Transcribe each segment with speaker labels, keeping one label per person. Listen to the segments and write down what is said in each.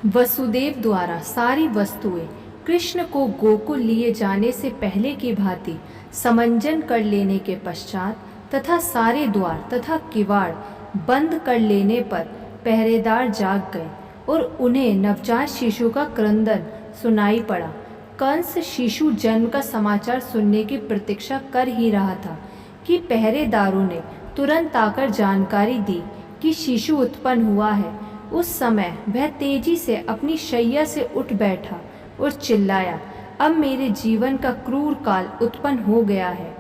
Speaker 1: वसुदेव द्वारा सारी वस्तुएं कृष्ण को गोकुल लिए जाने से पहले की भांति समंजन कर लेने के पश्चात तथा सारे द्वार तथा किवाड़ बंद कर लेने पर पहरेदार जाग गए और उन्हें नवजात शिशु का क्रंदन सुनाई पड़ा। कंस शिशु जन्म का समाचार सुनने की प्रतीक्षा कर ही रहा था कि पहरेदारों ने तुरंत आकर जानकारी दी कि शिशु उत्पन्न हुआ है। उस समय वह तेजी से अपनी शैया से उठ बैठा और चिल्लाया, अब मेरे जीवन का क्रूर काल उत्पन्न हो गया है।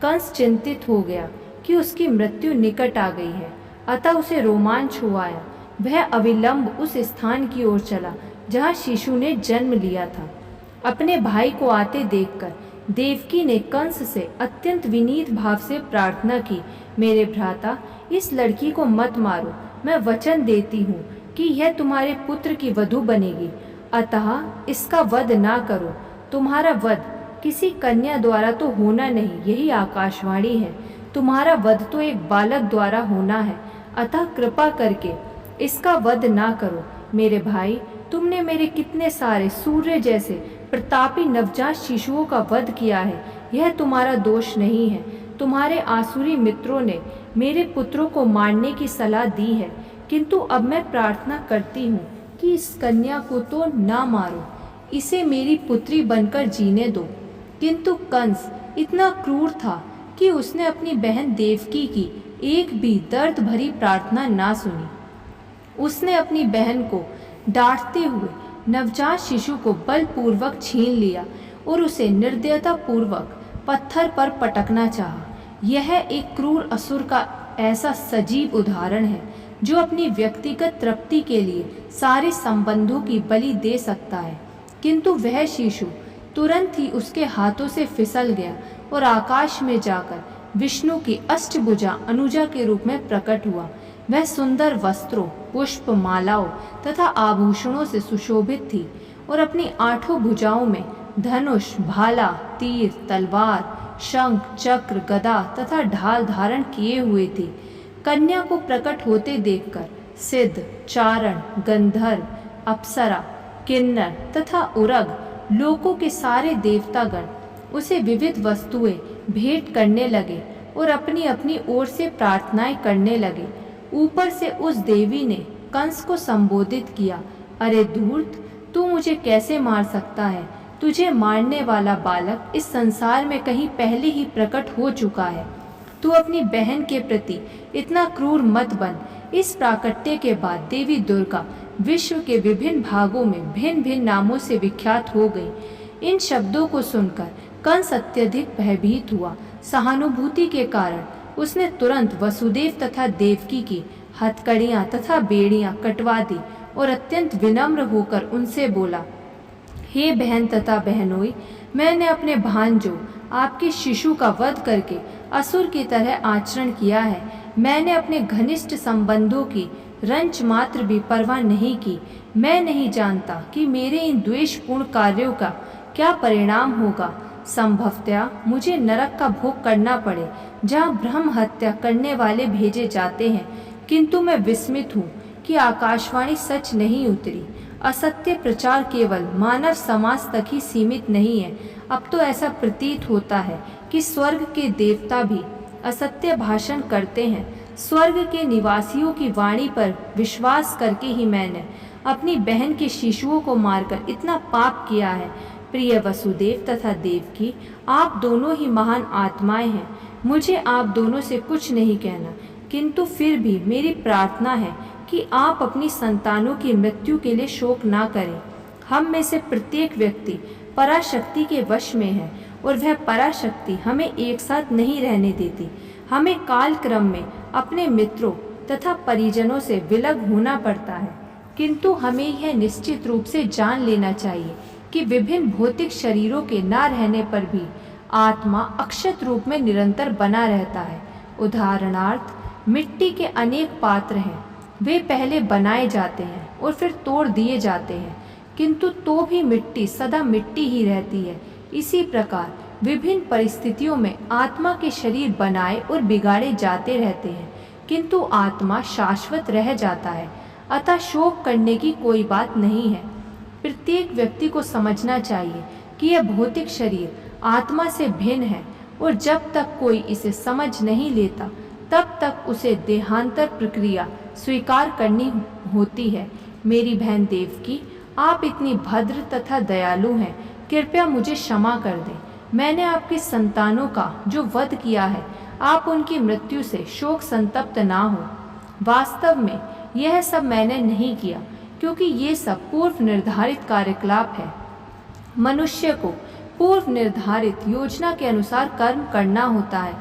Speaker 1: कंस चिंतित हो गया कि उसकी मृत्यु निकट आ गई है, अतः उसे रोमांच हुआ आया। वह अविलंब उस स्थान की ओर चला जहाँ शिशु ने जन्म लिया था। अपने भाई को आते देखकर देवकी ने कंस से अत्यंत विनीत भाव से प्रार्थना की, मेरे भ्राता, इस लड़की को मत मारो। मैं वचन देती हूँ कि यह तुम्हारे पुत्र की वधू बनेगी, अतः इसका वध ना करो। तुम्हारा वध किसी कन्या द्वारा तो होना नहीं, यही आकाशवाणी है। तुम्हारा वध तो एक बालक द्वारा होना है, अतः कृपा करके इसका वध ना करो। मेरे भाई, तुमने मेरे कितने सारे सूर्य जैसे प्रतापी नवजात शिशुओं का वध किया है, यह तुम्हारा दोष नहीं है। तुम्हारे आसुरी मित्रों ने मेरे पुत्रों को मारने की सलाह दी है, किंतु अब मैं प्रार्थना करती हूँ कि इस कन्या को तो ना मारो, इसे मेरी पुत्री बनकर जीने दो। किंतु कंस इतना क्रूर था कि उसने अपनी बहन देवकी की एक भी दर्द भरी प्रार्थना ना सुनी। उसने अपनी बहन को डांटते हुए नवजात शिशु को बलपूर्वक छीन लिया और उसे निर्दयता पूर्वक पत्थर पर पटकना चाहा। यह एक क्रूर असुर का ऐसा सजीव उदाहरण है जो अपनी व्यक्तिगत तृप्ति के लिए सारे संबंधों की बलि दे सकता है। किंतु वह शिशु तुरंत ही उसके हाथों से फिसल गया और आकाश में जाकर विष्णु की अष्टभुजा अनुजा के रूप में प्रकट हुआ। वह सुंदर वस्त्रों, पुष्प, मालाओं तथा आभूषणों से सुशोभित थी और अपनी आठों भुजाओं में धनुष, भाला, तीर, तलवार, शंख, चक्र, गदा तथा ढाल धारण किए हुए थी। कन्या को प्रकट होते देखकर सिद्ध, चारण, गंधर्व, अप्सरा, किन्नर तथा उरग लोकों के सारे देवतागण उसे विविध वस्तुएं भेंट करने लगे और अपनी अपनी ओर से प्रार्थनाएं करने लगे। ऊपर से उस देवी ने कंस को संबोधित किया, अरे धूर्त, तू मुझे कैसे मार सकता है? तुझे मारने वाला बालक इस संसार में कहीं पहले ही प्रकट हो चुका है। तू अपनी बहन के प्रति इतना क्रूर मत बन। इस प्राकट्य के बाद देवी दुर्गा विश्व के विभिन्न भागों में भिन्न भिन्न नामों से विख्यात हो गई। इन शब्दों को सुनकर कंस अत्यधिक भयभीत हुआ। सहानुभूति के कारण उसने तुरंत वसुदेव तथा देवकी की हथकड़ियाँ तथा बेड़ियाँ कटवा दी और अत्यंत विनम्र होकर उनसे बोला, हे बहन तथा बहनोई, मैंने अपने भांजों आपके शिशु का वध करके असुर की तरह आचरण किया है। मैंने अपने घनिष्ठ संबंधों की रंच मात्र भी परवाह नहीं की। मैं नहीं जानता कि मेरे इन द्वेषपूर्ण कार्यों का क्या परिणाम होगा। संभवतः मुझे नरक का भोग करना पड़े, जहाँ ब्रह्म हत्या करने वाले भेजे जाते हैं। किंतु मैं विस्मित हूँ कि आकाशवाणी सच नहीं उतरी। असत्य प्रचार केवल मानव समाज तक ही सीमित नहीं है। अब तो ऐसा प्रतीत होता है कि स्वर्ग के देवता भी असत्य भाषण करते हैं। स्वर्ग के निवासियों की वाणी पर विश्वास करके ही मैंने अपनी बहन के शिशुओं को मारकर इतना पाप किया है। प्रिय वसुदेव तथा देवकी, आप दोनों ही महान आत्माएं हैं। मुझे आप दोनों से कुछ नहीं कहना, किंतु फिर भी मेरी प्रार्थना है कि आप अपनी संतानों की मृत्यु के लिए शोक ना करें। हम में से प्रत्येक व्यक्ति पराशक्ति के वश में है और वह पराशक्ति हमें एक साथ नहीं रहने देती। हमें काल क्रम में अपने मित्रों तथा परिजनों से विलग होना पड़ता है, किंतु हमें यह निश्चित रूप से जान लेना चाहिए कि विभिन्न भौतिक शरीरों के न रहने पर भी आत्मा अक्षत रूप में निरंतर बना रहता है। उदाहरणार्थ, मिट्टी के अनेक पात्र हैं। वे पहले बनाए जाते हैं और फिर तोड़ दिए जाते हैं, किंतु तो भी मिट्टी सदा मिट्टी ही रहती है। इसी प्रकार विभिन्न परिस्थितियों में आत्मा के शरीर बनाए और बिगाड़े जाते रहते हैं, किंतु आत्मा शाश्वत रह जाता है। अतः शोक करने की कोई बात नहीं है। प्रत्येक व्यक्ति को समझना चाहिए कि यह भौतिक शरीर आत्मा से भिन्न है और जब तक कोई इसे समझ नहीं लेता तब तक उसे देहांतर प्रक्रिया स्वीकार करनी होती है। मेरी बहन देवकी, आप इतनी भद्र तथा दयालु हैं, कृपया मुझे क्षमा कर दें। मैंने आपकी संतानों का जो वध किया है, आप उनकी मृत्यु से शोक संतप्त ना हो। वास्तव में यह सब मैंने नहीं किया, क्योंकि ये सब पूर्व निर्धारित कार्यकलाप है। मनुष्य को पूर्व निर्धारित योजना के अनुसार कर्म करना होता है,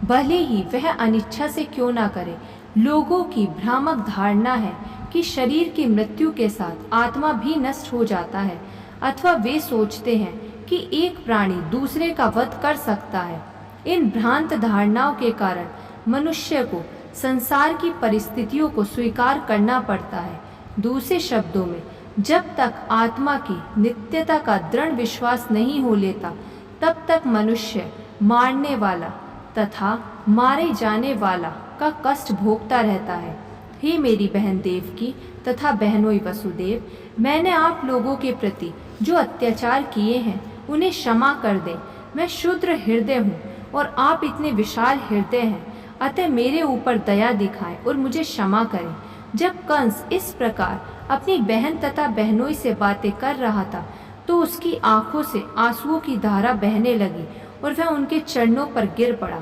Speaker 1: भले ही वह अनिच्छा से क्यों ना करे। लोगों की भ्रामक धारणा है कि शरीर की मृत्यु के साथ आत्मा भी नष्ट हो जाता है, अथवा वे सोचते हैं कि एक प्राणी दूसरे का वध कर सकता है। इन भ्रांत धारणाओं के कारण मनुष्य को संसार की परिस्थितियों को स्वीकार करना पड़ता है। दूसरे शब्दों में, जब तक आत्मा की नित्यता का दृढ़ विश्वास नहीं हो लेता, तब तक मनुष्य मारने वाला तथा मारे जाने वाला का कष्ट भोगता रहता है। हे मेरी बहन देवकी तथा बहनोई वसुदेव, मैंने आप लोगों के प्रति जो अत्याचार किए हैं उन्हें क्षमा कर दें। मैं क्षुद्र हृदय हूँ और आप इतने विशाल हृदय हैं, अतः मेरे ऊपर दया दिखाएं और मुझे क्षमा करें। जब कंस इस प्रकार अपनी बहन तथा बहनोई से बातें कर रहा था तो उसकी आंखों से आंसुओं की धारा बहने लगी और वह उनके चरणों पर गिर पड़ा।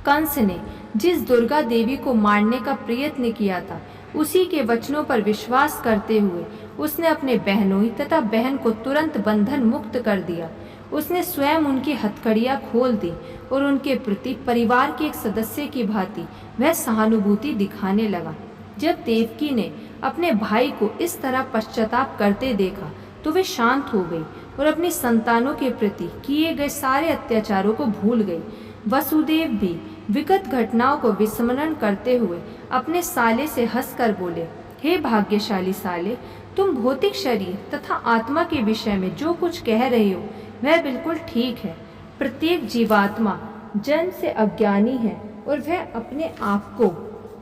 Speaker 1: कंस ने जिस दुर्गा देवी को मारने का प्रयत्न किया था, उसी के वचनों पर विश्वास करते हुए उसने अपने बहनोई तथा बहन को तुरंत बंधन मुक्त कर दिया। उसने स्वयं उनकी हथकड़ियाँ खोल दी और उनके प्रति परिवार के एक सदस्य की भांति वह सहानुभूति दिखाने लगा। जब देवकी ने अपने भाई को इस तरह पश्चाताप करते देखा तो वे शांत हो गई और अपनी संतानों के प्रति किए गए सारे अत्याचारों को भूल गई। वसुदेव भी विगत घटनाओं को विस्मरण करते हुए अपने साले से हंसकर बोले, हे भाग्यशाली साले, तुम भौतिक शरीर तथा आत्मा के विषय में जो कुछ कह रहे हो वह बिल्कुल ठीक है। प्रत्येक जीवात्मा जन्म से अज्ञानी है और वह अपने आप को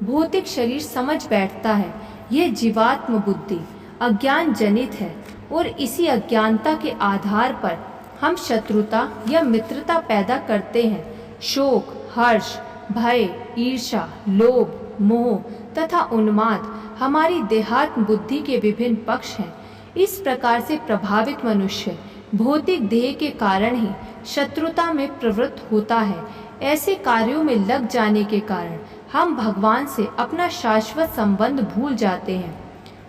Speaker 1: भौतिक शरीर समझ बैठता है। यह जीवात्म बुद्धि अज्ञान जनित है और इसी अज्ञानता के आधार पर हम शत्रुता या मित्रता पैदा करते हैं। शोक, हर्ष, भय, ईर्ष्या, लोभ, मोह तथा उन्माद हमारी देहात्म बुद्धि के विभिन्न पक्ष हैं। इस प्रकार से प्रभावित मनुष्य भौतिक देह के कारण ही शत्रुता में प्रवृत्त होता है। ऐसे कार्यों में लग जाने के कारण हम भगवान से अपना शाश्वत संबंध भूल जाते हैं।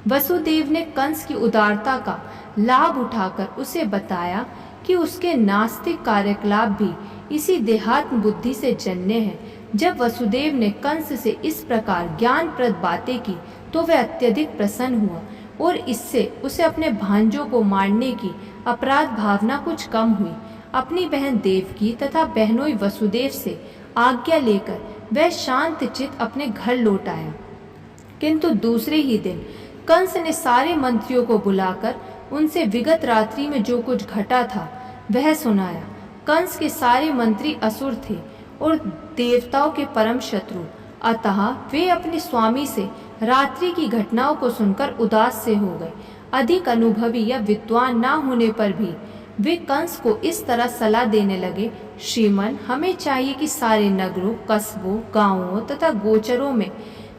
Speaker 1: वसुदेव ने कंस की उदारता का लाभ उठाकर उसे बताया कि उसके नास्तिक कार्यकलाप भी इसी देहात्म बुद्धि से जन्य हैं। जब वसुदेव ने कंस से इस प्रकार ज्ञानप्रद बातें की तो वह अत्यधिक प्रसन्न हुआ और इससे उसे अपने भांजों को मारने की अपराध भावना कुछ कम हुई। अपनी बहन देवकी तथा बहनोई वसुदेव से आज्ञा लेकर वह शांत चित्त अपने घर लौट आया। किंतु दूसरे ही दिन कंस ने सारे मंत्रियों को बुलाकर उनसे विगत रात्रि में जो कुछ घटा था वह सुनाया। कंस के सारे मंत्री असुर थे और देवताओं के परम शत्रु, अतः वे अपने स्वामी से रात्रि की घटनाओं को सुनकर उदास से हो गए। अधिक अनुभवी या विद्वान ना होने पर भी वे कंस को इस तरह सलाह देने लगे, श्रीमन, हमें चाहिए कि सारे नगरों, कस्बों, गांवों तथा गोचरों में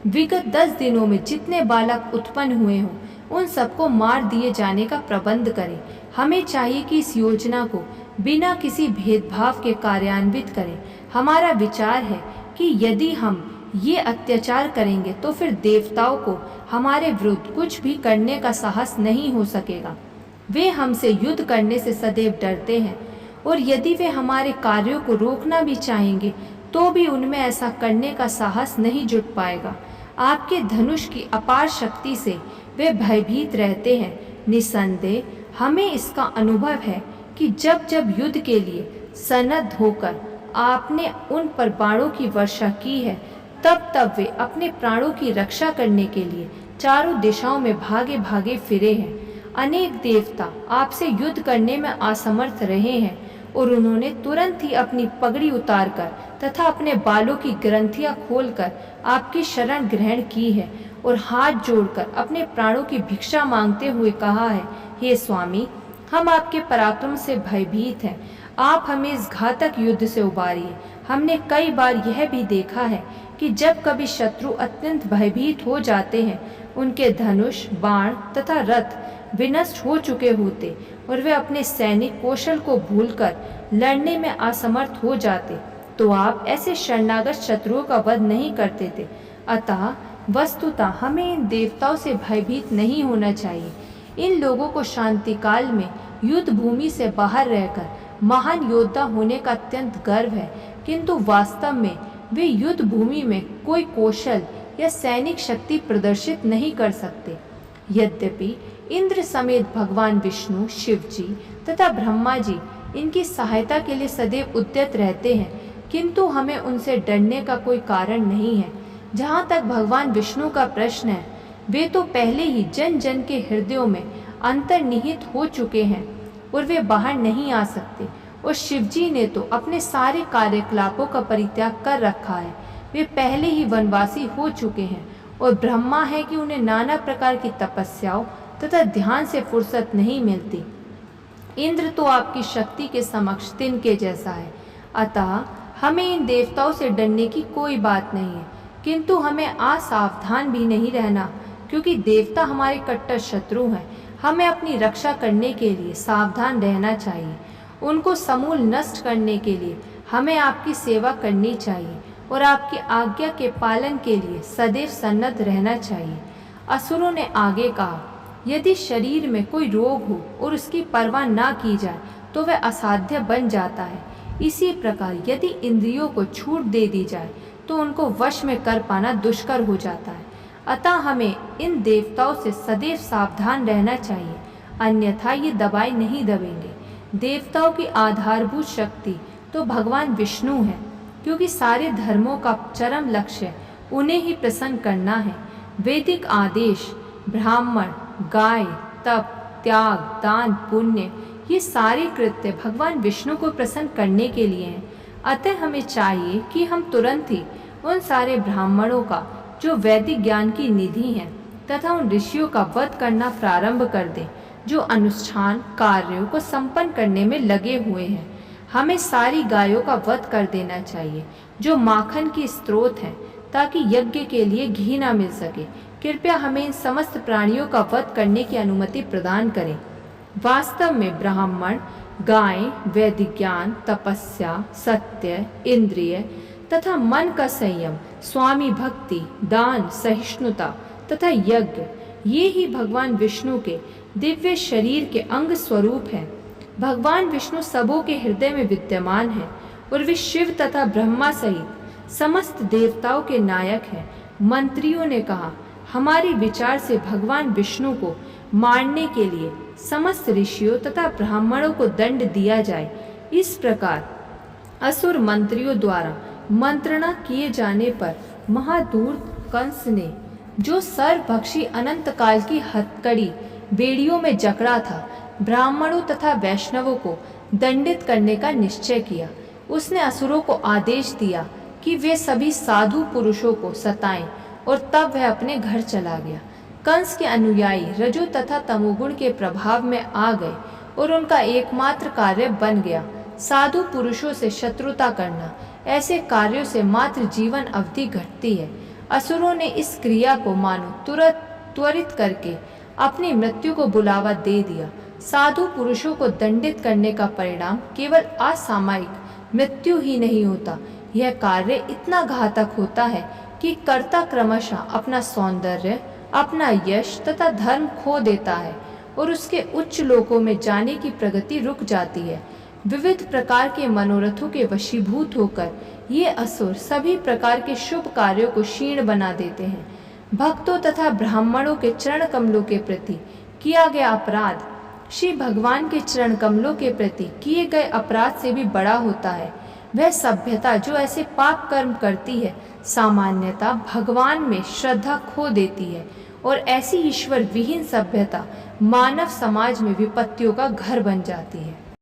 Speaker 1: विगत 10 दिनों में जितने बालक उत्पन्न हुए हों उन सबको मार दिए जाने का प्रबंध करें। हमें चाहिए कि इस योजना को बिना किसी भेदभाव के कार्यान्वित करें। हमारा विचार है कि यदि हम ये अत्याचार करेंगे तो फिर देवताओं को हमारे विरुद्ध कुछ भी करने का साहस नहीं हो सकेगा। वे हमसे युद्ध करने से सदैव डरते हैं और यदि वे हमारे कार्यों को रोकना भी चाहेंगे तो भी उनमें ऐसा करने का साहस नहीं जुट पाएगा। आपके धनुष की अपार शक्ति से वे भयभीत रहते हैं। निसंदेह हमें इसका अनुभव है कि जब जब युद्ध के लिए सन्नद्ध होकर आपने उन पर बाणों की वर्षा की है तब तब वे अपने प्राणों की रक्षा करने के लिए चारों दिशाओं में भागे भागे फिरे हैं। अनेक देवता आपसे युद्ध करने में असमर्थ रहे हैं और उन्होंने तुरंत ही अपनी पगड़ी उतारकर तथा अपने बालों की ग्रंथियां खोलकर आपकी शरण ग्रहण की है और हाथ जोड़कर अपने प्राणों की भिक्षा मांगते हुए कहा है, हे स्वामी, हम आपके पराक्रम से भयभीत हैं, आप हमें इस घातक युद्ध से उबारिए। हमने कई बार यह भी देखा है कि जब कभी शत्रु अत्यंत भयभीत हो जाते हैं, उनके धनुष, बाण तथा रथ विनष्ट हो चुके होते और वे अपने सैनिक कौशल को भूलकर लड़ने में असमर्थ हो जाते, तो आप ऐसे शरणागत शत्रुओं का वध नहीं करते थे। अतः वस्तुतः हमें इन देवताओं से भयभीत नहीं होना चाहिए। इन लोगों को शांति काल में युद्ध भूमि से बाहर रहकर महान योद्धा होने का अत्यंत गर्व है, किंतु वास्तव में वे युद्ध भूमि में कोई कौशल या सैनिक शक्ति प्रदर्शित नहीं कर सकते। यद्यपि इंद्र समेत भगवान विष्णु, शिव जी तथा ब्रह्मा जी इनकी सहायता के लिए सदैव उद्यत रहते हैं, किंतु हमें उनसे डरने का कोई कारण नहीं है। जहाँ तक भगवान विष्णु का प्रश्न है, वे तो पहले ही जन जन के हृदयों में अंतर्निहित हो चुके हैं और वे बाहर नहीं आ सकते। और शिव जी ने तो अपने सारे कार्यकलापों का परित्याग कर रखा है, वे पहले ही वनवासी हो चुके हैं। और ब्रह्मा है कि उन्हें नाना प्रकार की तपस्याओं तथा ध्यान से फुर्सत नहीं मिलती। इंद्र तो आपकी शक्ति के समक्ष तिनके जैसा है, अतः हमें इन देवताओं से डरने की कोई बात नहीं है, किंतु हमें असावधान भी नहीं रहना, क्योंकि देवता हमारे कट्टर शत्रु हैं। हमें अपनी रक्षा करने के लिए सावधान रहना चाहिए। उनको समूल नष्ट करने के लिए हमें आपकी सेवा करनी चाहिए और आपकी आज्ञा के पालन के लिए सदैव सन्नद्ध रहना चाहिए। असुरों ने आगे कहा, यदि शरीर में कोई रोग हो और उसकी परवाह ना की जाए तो वह असाध्य बन जाता है। इसी प्रकार यदि इंद्रियों को छूट दे दी जाए तो उनको वश में कर पाना दुष्कर हो जाता है। अतः हमें इन देवताओं से सदैव सावधान रहना चाहिए, अन्यथा ये दबाए नहीं दबेंगे। देवताओं की आधारभूत शक्ति तो भगवान विष्णु है, क्योंकि सारे धर्मों का चरम लक्ष्य उन्हें ही प्रसन्न करना है। वैदिक आदेश, ब्राह्मण, गाय, तप, त्याग, दान, पुण्य, ये सारे कृत्य भगवान विष्णु को प्रसन्न करने के लिए हैं। अतः हमें चाहिए कि हम तुरंत ही उन सारे ब्राह्मणों का जो वैदिक ज्ञान की निधि हैं तथा उन ऋषियों का वध करना प्रारंभ कर दें जो अनुष्ठान कार्यों को संपन्न करने में लगे हुए हैं। हमें सारी गायों का वध कर देना चाहिए जो माखन की स्रोत हैं, ताकि यज्ञ के लिए घी न मिल सके। कृपया हमें इन समस्त प्राणियों का वध करने की अनुमति प्रदान करें। वास्तव में ब्राह्मण, गाय, वैदिक ज्ञान, तपस्या, सत्य, इंद्रिय तथा मन का संयम, स्वामी भक्ति, दान, सहिष्णुता तथा यज्ञ, ये ही भगवान विष्णु के दिव्य शरीर के अंग स्वरूप हैं। भगवान विष्णु सबों के हृदय में विद्यमान है और वे शिव तथा ब्रह्मा सहित समस्त देवताओं के नायक हैं। मंत्रियों ने कहा, हमारे विचार से भगवान विष्णु को मारने के लिए समस्त ऋषियों तथा ब्राह्मणों को दंड दिया जाए। इस प्रकार असुर मंत्रियों द्वारा मंत्रणा किए जाने पर महाधूर्त कंस ने, जो सर्वभक्षी अनंत काल की हथकड़ी बेड़ियों में जकड़ा था, ब्राह्मणों तथा वैष्णवों को दंडित करने का निश्चय किया। उसने असुरों को आदेश दिया कि वे सभी साधु पुरुषों को सताएं और तब वह अपने घर चला गया। कंस के अनुयायी रजो तथा तमोगुण के प्रभाव में आ गए और उनका एकमात्र कार्य बन गया साधु पुरुषों से शत्रुता करना। ऐसे कार्यों से मात्र जीवन अवधि घटती है। असुरों ने इस क्रिया को मानो त्वरित करके अपनी मृत्यु को बुलावा दे दिया। साधु पुरुषों को दंडित करने का परिणाम केवल असामयिक मृत्यु ही नहीं होता, यह कार्य इतना घातक होता है कि कर्ता क्रमशः अपना सौंदर्य, अपना यश तथा धर्म खो देता है और उसके उच्च लोकों में जाने की प्रगति रुक जाती है। विविध प्रकार के मनोरथों के वशीभूत होकर ये असुर सभी प्रकार के शुभ कार्यों को क्षीण बना देते हैं। भक्तों तथा ब्राह्मणों के चरण कमलों के प्रति किया गया अपराध श्री भगवान के चरण कमलों के प्रति किए गए अपराध से भी बड़ा होता है। वह सभ्यता जो ऐसे पाप कर्म करती है, सामान्यतः भगवान में श्रद्धा खो देती है और ऐसी ईश्वर विहीन सभ्यता मानव समाज में विपत्तियों का घर बन जाती है।